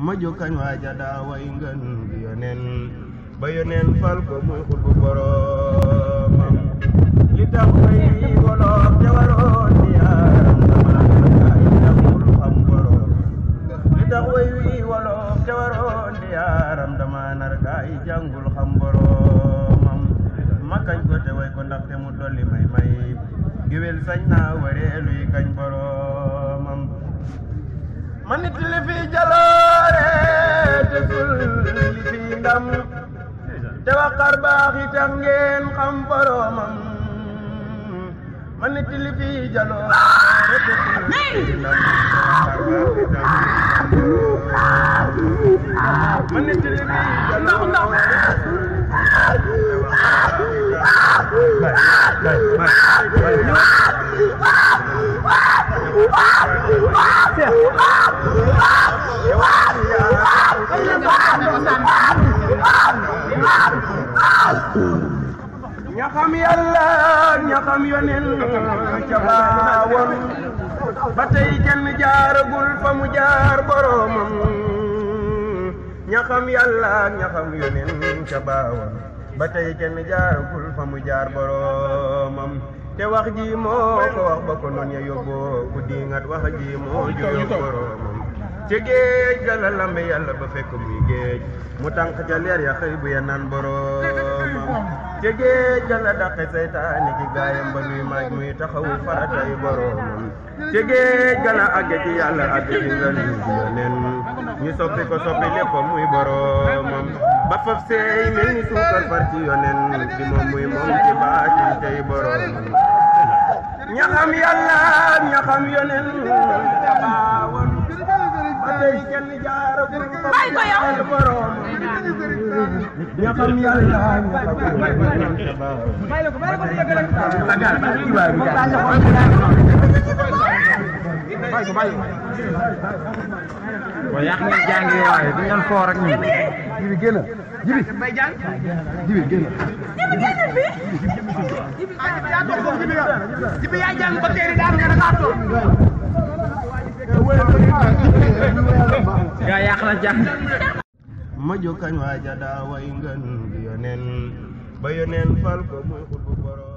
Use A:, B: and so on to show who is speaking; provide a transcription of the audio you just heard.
A: ma jokkañ waaja daa way ngën bi yonen ba yonen fal ko muy xutbu boromam li tax way wi wolof te waroon di yaaram dama ay jàngul xam borom li tax way wi wolof te waroon di yaaram dama nar gaay jàngul xam boromam ma kañ ko te way ko ndaxte mu dolli may géwél sañ naa waree luy kañ boromam ma nit li fi jaloore te sul li fi ndam te waxar baax yi tax ngeen xam boromam ma nit li fi jaloore te sul li fi ndam te waxar baax yi tax ma nit li fi jaloore ñaxam yàlla ñaxam yonen ca baawoon ba tey kenn jaaragul fa mu jaar boromam ñaxam yàlla ñaxam yonen ca baawoon ba tey kenn jaaragul fa mu jaar boromam te wax ji moo ko wax ba ko noon ya yóbboo ku dingat wax ji moo jur boromam ci géej ga la lambe yàlla ba fekk muy géej mu tànk ca leer ya xëy bu ya naan boromam ci géej ga la dàqe seytaane ki gaayam ba nuy maaj muy taxawu faratay boromam ci géej ga la àgge ci yàlla àgge ci nga nuy yonen ñu soppi ko soppi lépp muy boromam ba faf seey mel ni suukar far ci yonen di moom muy moom ci baatin tey boromam ñaxam yàlla ñaxam yonen jabaawoon ba tey kenn jaaragul fa borom ñaxam yàlla
B: wa yàq nga jàngi waaye du ñan foo rek ñu jibi génn jibi bay jàng jibi génn jibi yaa jàng ba teeri daanu nga da toog gaa yàq na jàng
A: ma jokkañ waaja daa way ngën bi yonen ba yonen fal ko muy xutbu borom